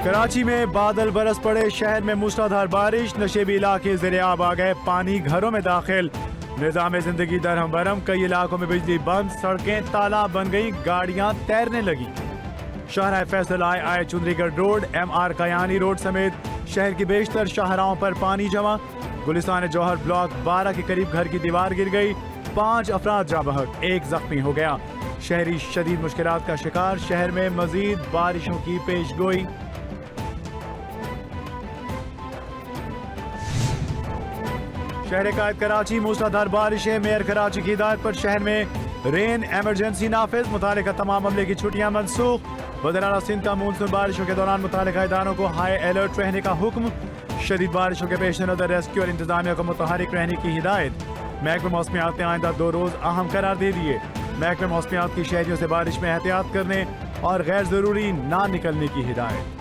कराची में बादल बरस पड़े, शहर में मूसलाधार बारिश, नशेबी इलाके ज़ेरे-आब आ गए, पानी घरों में दाखिल, निज़ाम जिंदगी दरहम बरहम, कई इलाकों में बिजली बंद, सड़कें तालाब बन गई, गाड़ियां तैरने लगी। शाहराह फैसल आए Chundrigarh road, MR Kayani road समेत शहर की बेशतर शाहराहों पर पानी जमा। गुलिस्तान जौहर ब्लॉक 12 के करीब घर की दीवार गिर गई, 5 अफराद जाँ बहक, 1 जख्मी हो गया। शहरी शदीद मुश्किलात का शिकार, शहर में मजीद बारिशों की पेशगोई। शहर कायद कराची मूसलाधार बारिशें, मेयर कराची की हिदायत पर शहर में रेन एमरजेंसी नाफिज, मुतालिका तमाम अमले की छुट्टियां मनसूख। वज़ीर-ए-आला सिंध का मानसून बारिशों के दौरान मुतालिका इदारों को हाई अलर्ट रहने का हुक्म। शदीद बारिशों के पेश नज़र रेस्क्यू और इंतजामिया को मुतहरिक रहने की हिदायत। महकमा मौसमियात ने आइंदा 2 रोज अहम करार दे दिए। महकमा मौसमियात की शहरियों से बारिश में एहतियात करने और गैर जरूरी ना निकलने की हिदायत।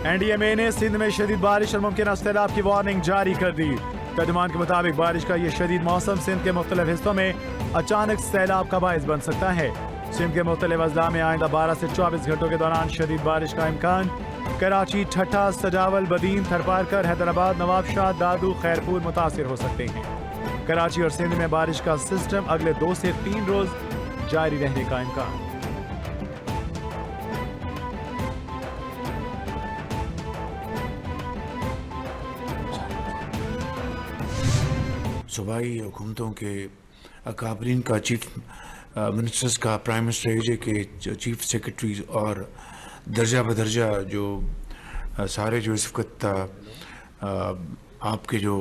NDMA ने सिंध में शदीद बारिश और मुमकिन सैलाब की वार्निंग जारी कर दी। तर्जुमान के मुताबिक बारिश का ये शदीद मौसम सिंध के मुख्तलिफ हिस्सों में अचानक सैलाब का बाइस बन सकता है। सिंध के मुख्तलिफ अजला में आइंदा 12 से 24 घंटों के दौरान शदीद बारिश का इम्कान। कराची, ठट्ठा, सजावल, बदीन, थरपारकर, हैदराबाद, नवाबशाह, दादू, खैरपुर मुतासिर हो सकते हैं। कराची और सिंध में बारिश का सिस्टम अगले 2 से 3 रोज जारी रहने का इम्कान। सूबाई हुकूमतों के अकाबरीन का, चीफ मिनिस्टर्स का, प्राइम मिनिस्टर एजे के चीफ सेक्रेटरीज और दर्जा बदर्जा जो सारे जो इस वक्त आपके जो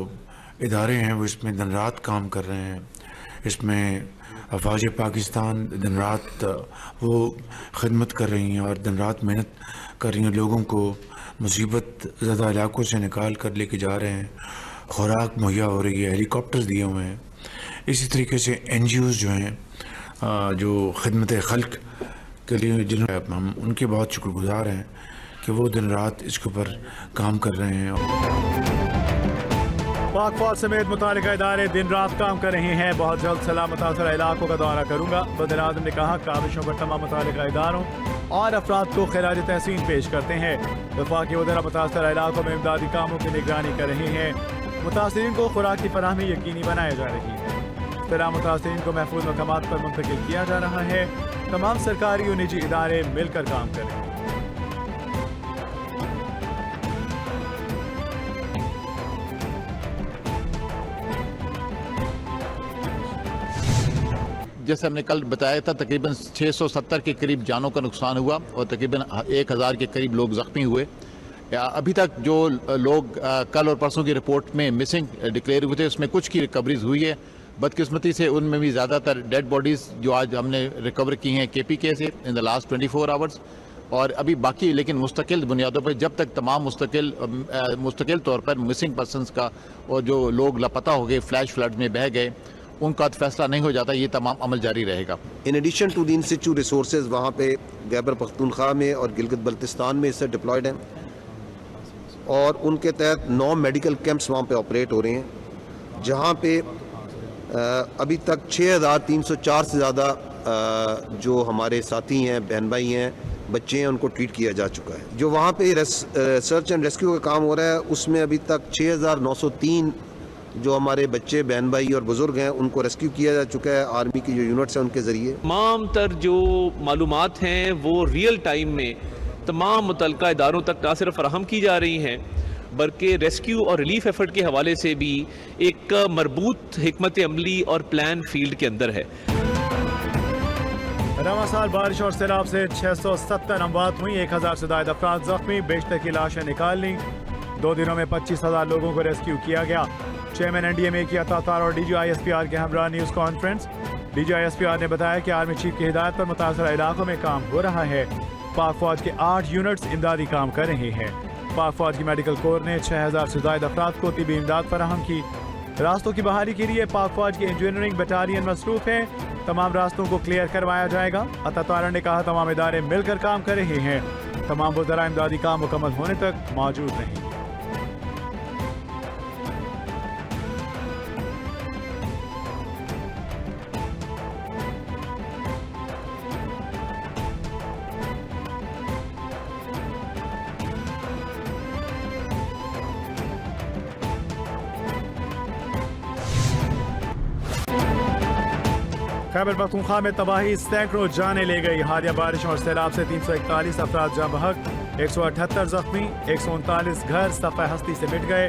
इदारे हैं वो इसमें दिन रात काम कर रहे हैं। इसमें अफवाज पाकिस्तान दिन रात वो खिदमत कर रही हैं और दिन रात मेहनत कर रही हैं, लोगों को मुसीबत ज़्यादा इलाकों से निकाल कर लेके जा रहे हैं, खुराक मुहैया हो रही है, हेलीकॉप्टर्स दिए हुए हैं। इसी तरीके से NGOs जो हैं जो खिदमत खल्क के लिए जिन्होंने हम उनके बहुत शुक्रगुजार हैं कि वो दिन रात इसके ऊपर काम कर रहे हैं। पाक फौज समेत मुतालिका इदारे दिन रात काम कर रहे हैं। बहुत जल्द सलाह मुतासर इलाकों का दौरा करूंगा। वज़ीर-ए-आज़म ने कहा काबिशों पर तमाम मुतालिका इदारों और अफराद को खिराज तहसीन पेश करते हैं। वफाकी वज़ीर मुतासर इलाकों में इमदादी कामों की निगरानी कर रहे हैं। मुतासरीन को खुराक की फराहमी यकीनी बनाई जा रही है। फिलहाल मुतासरीन को महफूज मकामात पर मुंतकिल किया जा रहा है। तमाम सरकारी और निजी इदारे मिलकर काम कर रहे हैं। जैसे हमने कल बताया था, तकरीबन 670 के करीब जानों का नुकसान हुआ और तकरीबन 1000 के करीब लोग ज़ख्मी हुए। अभी तक जो लोग कल और परसों की रिपोर्ट में मिसिंग डिक्लेयर हुए थे उसमें कुछ की रिकवरीज हुई है। बदकिस्मती से उनमें भी ज़्यादातर डेड बॉडीज़ जो आज हमने रिकवर की हैं KPK से इन द लास्ट 24 आवर्स, और अभी बाकी लेकिन मुस्तकिल बुनियादों पर जब तक तमाम मुस्तकिल तौर पर मिसिंग पर्सनस का और जो लोग लापता हो गए, फ्लैश फ्लड में बह गए, उनका फैसला नहीं हो जाता, ये तमाम अमल जारी रहेगा। In addition to the in situ resources वहाँ पे खैबर पख्तूनख्वा में और गिलगित बल्तिस्तान में इससे डिप्लॉयड हैं और उनके तहत 9 मेडिकल कैंप्स वहाँ पे ऑपरेट हो रहे हैं, जहाँ पे अभी तक 6304 से ज़्यादा जो हमारे साथी हैं, बहन भाई हैं, बच्चे हैं, उनको ट्रीट किया जा चुका है। जो वहाँ पे सर्च एंड रेस्क्यू का काम हो रहा है उसमें अभी तक 6903 जो हमारे बच्चे, बहन भाई और बुजुर्ग हैं उनको रेस्क्यू किया जा चुका है आर्मी की जो यूनिट्स हैं उनके ज़रिए। तमाम तर जो मालूमात हैं वो रियल टाइम में तमाम मुतल्लिका इदारों तक ना सिर्फ फराहम की जा रही हैं बल्कि रेस्क्यू और रिलीफ एफर्ट के हवाले से भी एक मरबूत हिकमत अमली और प्लान फील्ड के अंदर है। रवां साल बारिश और सैलाब से 670 अमवात हुई, 1000 से ज़ायद अफराद जख्मी, बेशतर की लाशें निकाल ली। 2 दिनों में 25,000 लोगों को रेस्क्यू किया गया। चेयरमैन NDMA की अतातार और DGISPR के हमरा न्यूज़ कॉन्फ्रेंस। DGISPR ने बताया कि आर्मी चीफ की हिदायत पर मुतासर इलाकों में काम हो रहा है। पाक फौज के 8 यूनिट्स इमदादी काम कर रहे हैं। पाक फौज की मेडिकल कोर ने 6000 से ज़ायद अफराद को तिबी इमदाद फराहम की। रास्तों की बहाली के लिए पाक फौज की इंजीनियरिंग बटालियन मसरूफ है। तमाम रास्तों को क्लियर करवाया जाएगा। अतातारा ने कहा तमाम इदारे मिलकर काम कर रहे हैं। तमाम वज़रा इमदादी काम मुकम्मल होने तक मौजूद रहेंगे। खैबर पख्तूनख्वा में तबाही सैकड़ों जाने ले गई। हालिया बारिशों और सैलाब से 341 अफराद जाँ बहक, 178 जख्मी, 139 घर सफ़े हस्ती से मिट गए।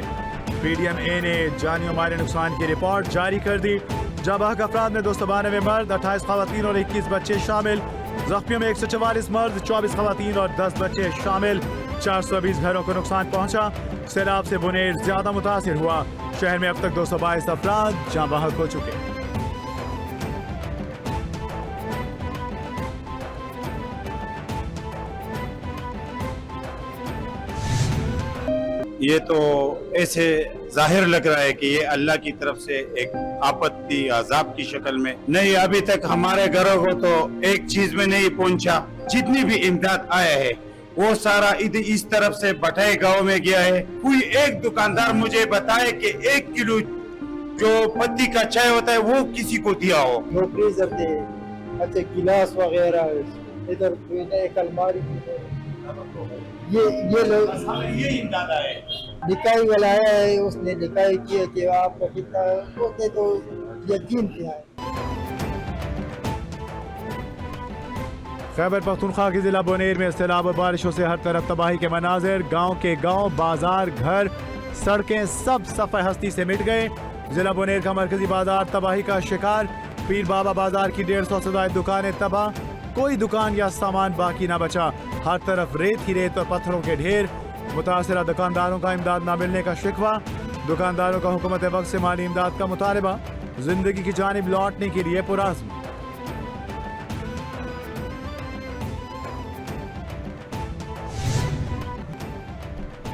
PDMA ने जानियों माली नुकसान की रिपोर्ट जारी कर दी। जाँ बहक अफराद में 292 मर्द, 28 खवातीन और 21 बच्चे शामिल। जख्मियों में 144 मर्द, 24 खवातीन और 10 बच्चे शामिल। 420 घरों को नुकसान पहुंचा। सैलाब से बुनेर ज्यादा मुतासिर हुआ। शहर में अब तक 222 अफराद जाँ बहक हो चुके। ये तो ऐसे जाहिर लग रहा है कि ये अल्लाह की तरफ से एक आपत्ति अजाब की शक्ल में नहीं। अभी तक हमारे घरों को तो एक चीज में नहीं पहुंचा। जितनी भी इमदाद आया है वो सारा इस तरफ से बटाई गांव में गया है। कोई एक दुकानदार मुझे बताए कि 1 किलो जो पत्ती का चाय होता है वो किसी को दिया हो। वो फ्रीजर थे, अच्छे गिलास वगैरह, इधर एक अलमारी, ये लोग ये इमदाद आए। निकाई वाला आया है, उसने निकाई किया कि आपका कितना है, उसने तो यकीन किया है। खैबर पख्तूनख्वा के जिला बुनेर में सैलाब और बारिशों से हर तरफ तबाही के मनाजिर। गांव के गांव, बाजार, घर, सड़कें सब सफ़े हस्ती से मिट गए। जिला बुनेर का मरकजी बाजार तबाही का शिकार। पीर बाबा बाजार की 150 से ज्यादा दुकानें तबाह। कोई दुकान या सामान बाकी ना बचा। हर तरफ रेत ही रेत और पत्थरों के ढेर। मुतासिरा दुकानदारों का इमदाद ना मिलने का शिकवा। दुकानदारों का हुकूमत वक्त से माली इमदाद का मुतालबा। जिंदगी की जानिब लौटने के लिए पुराज़्म।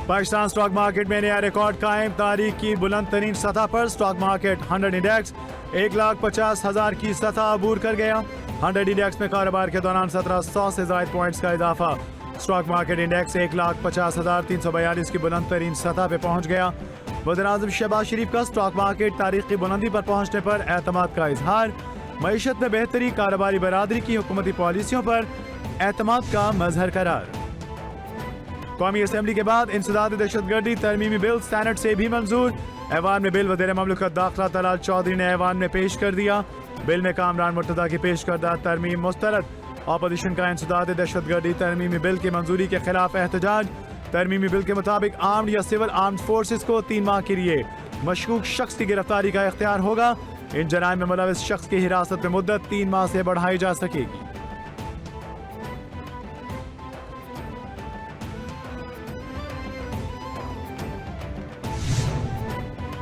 पाकिस्तान स्टॉक मार्केट में नया रिकॉर्ड कायम। तारीख की बुलंद तरीन सतह पर स्टॉक मार्केट 100 इंडेक्स 1,50,000 की सतह अबूर कर गया। 100 इंडेक्स में कारोबार के दौरान 1700 से ज्यादा पॉइंट्स का इजाफा। स्टॉक मार्केट इंडेक्स 1,50,342 की बुलंद तरीन सतह पे पहुंच गया। वज़ीर-ए-आज़म शहबाज शरीफ का स्टॉक मार्केट तारीख की बुलंदी पर पहुंचने पर एतमाद का इजहार। मईशत में बेहतरी, कारोबारी बरादरी की हुकूमती पॉलिसियों पर एतमाद का मजहर करार। कौमी असम्बली के बाद इंसदाद दहशतगर्दी तरमीमी बिल सेनेट से भी मंजूर। ऐवान में बिल वज़ीर ममलकत दाखिला तलाल चौधरी ने ऐवान में पेश कर दिया। बिल में कामरान मुर्तदा की पेश करदा तरमीम मुस्तरद। अपोजिशन का इंसदाद दहशतगर्दी तरमीमी बिल की मंजूरी के खिलाफ एहतजाज। तरमीमी बिल के मुताबिक आर्म्ड या सिविल आर्म्ड फोर्सेस को 3 माह के लिए मशकूक शख्स की गिरफ्तारी का इख्तियार होगा। इन जराइम में मुलविस शख्स की हिरासत में मुद्दत 3 माह से बढ़ाई जा सकेगी।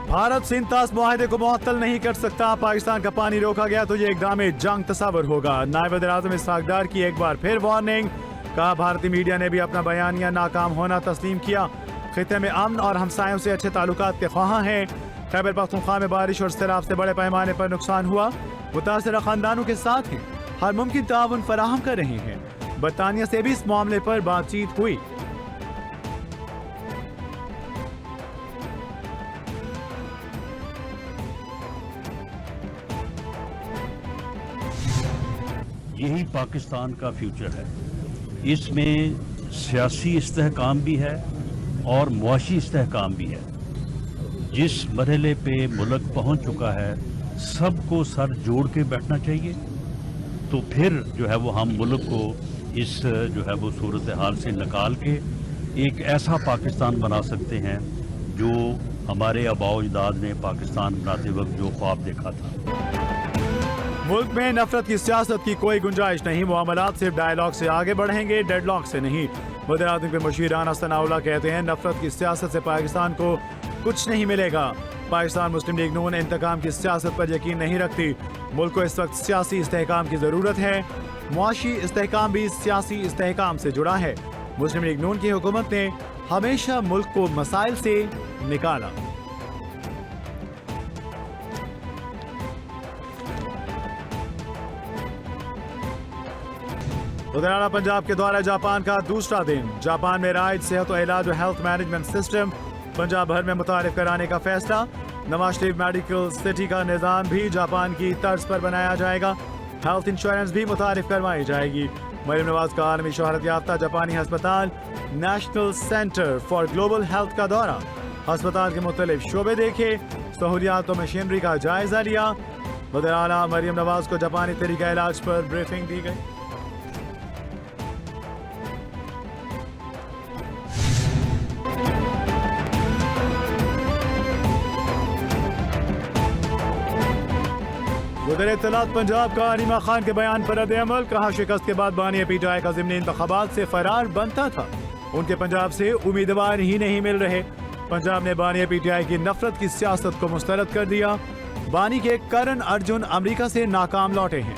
भारत सिंतास मुआहदे को मुअत्तल नहीं कर सकता। पाकिस्तान का पानी रोका गया तो ये इक़दाम जंग तस्वर होगा। नायब वज़ीर-ए-आज़म इसहाक़ डार की एक बार फिर वार्निंग। कहा भारतीय मीडिया ने भी अपना बयानिया नाकाम होना तस्लीम किया। खिते में अमन और हमसायों से अच्छे ताल्लुकात के ख्वाहां हैं। खैबर पख्तूनख्वा में बारिश और सैलाब से बड़े पैमाने पर नुकसान हुआ। मुतासिरा खानदानों के साथ हैं, हर मुमकिन ताउन फराहम कर रही हैं। बरतानिया से भी इस मामले पर बातचीत हुई। यही पाकिस्तान का फ्यूचर है। इसमें सियासी इस्तेहकाम भी है और मुआशी इस्तेहकाम भी है। जिस मरहले पे मुल्क पहुंच चुका है, सबको सर जोड़ के बैठना चाहिए। तो फिर जो है वो हम मुल्क को इस जो है वो सूरत हाल से निकाल के एक ऐसा पाकिस्तान बना सकते हैं जो हमारे आबाओ अजदाद ने पाकिस्तान बनाते वक्त जो ख्वाब देखा था। मुल्क में नफरत की सियासत की कोई गुंजाइश नहीं। मामलात सिर्फ डायलॉग से आगे बढ़ेंगे, डेडलॉक से नहीं। वज़ीर-ए-आज़म के मुशीर राना सनाउल्लाह कहते हैं नफरत की सियासत से पाकिस्तान को कुछ नहीं मिलेगा। पाकिस्तान मुस्लिम लीग नून इंतकाम की सियासत पर यकीन नहीं रखती। मुल्क को इस वक्त सियासी इस्तेहकाम की जरूरत है। मुआशी इस्तेहकाम भी सियासी इस्तेहकाम से जुड़ा है। मुस्लिम लीग नून की हुकूमत ने हमेशा मुल्क को मसाइल से निकाला। उधर पंजाब के दौरे जापान का दूसरा दिन। जापान में राइज सेहत और इलाज और हेल्थ मैनेजमेंट सिस्टम पंजाब भर में मुतारिफ कराने का फैसला। नवाज शरीफ मेडिकल सिटी का निज़ाम भी जापान की तर्ज पर बनाया जाएगा। हेल्थ इंश्योरेंस भी मुतारिफ करवाई जाएगी। मरीम नवाज का आलमी शोहरत याफ्ता जापानी अस्पताल national centre for global health का दौरा। अस्पताल के मुख्तलिफ शोबे देखे, सहूलियात और मशीनरी का जायजा लिया। वज़ीर आला मरियम नवाज को जापानी तरीका इलाज पर ब्रीफिंग दी गई। वज़ीर इत्तलात पंजाब का नीमा खान के बयान पर रद्द-ए-अमल, कहा शिकस्त के बाद बानिया पीटीआई का ज़िमनी इंतखाबात से फरार बनता था, उनके पंजाब से उम्मीदवार ही नहीं मिल रहे। पंजाब ने बानिया पीटीआई की नफरत की सियासत को मुस्तरद कर दिया। बानी के करण अर्जुन अमेरिका से नाकाम लौटे हैं।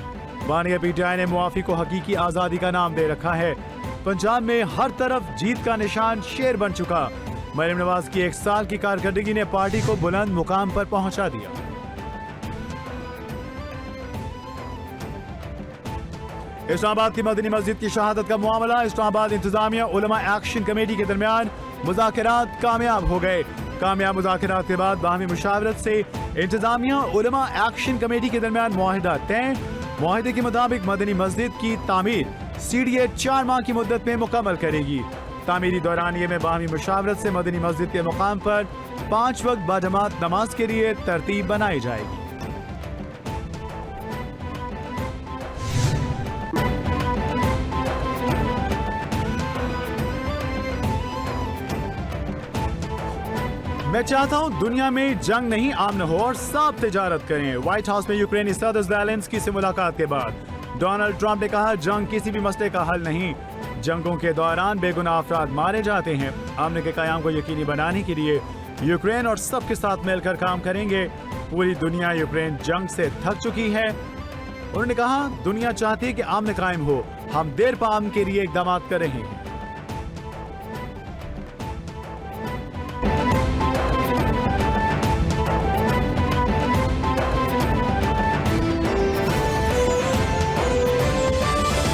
बानिया पीटीआई ने मुआफी को हकीकी आज़ादी का नाम दे रखा है। पंजाब में हर तरफ जीत का निशान शेर बन चुका। मरियम नवाज की 1 साल की कारकर्दगी ने पार्टी को बुलंद मुकाम पर पहुंचा दिया। इस्लामाबाद की मदनी मस्जिद की शहादत का मामला, इस्लामाबाद इंतजामिया उलमा एक्शन कमेटी के दरमियान मुज़ाकरात कामयाब हो गए। कामयाब मुज़ाकरात के बाद बाहमी मुशावरत से इंतजामिया उलमा एक्शन कमेटी के दरमियान मुआहिदा तय। मुआहिदे के मुताबिक मदनी मस्जिद की तामीर CDA 4 माह की मुद्दत में मुकम्मल करेगी। तामीरी दौरानिये में बाहमी मुशावरत से मदनी मस्जिद के मुकाम पर 5 वक्त बाजमात नमाज के लिए तरतीब बनाई जाएगी। मैं चाहता हूं दुनिया में जंग नहीं आमन हो और साफ तिजारत करें। व्हाइट हाउस में यूक्रेनी सदर ज़ेलेंस्की से मुलाकात के बाद डोनाल्ड ट्रंप ने कहा, जंग किसी भी मसले का हल नहीं, जंगों के दौरान बेगुनाह अफराद मारे जाते हैं। अमन के क़याम को यकीनी बनाने के लिए यूक्रेन और सबके साथ मिलकर काम करेंगे। पूरी दुनिया यूक्रेन जंग से थक चुकी है। उन्होंने कहा, दुनिया चाहती है कि अमन कायम हो, हम देर पा अमन के लिए इक़दाम कर रहे हैं।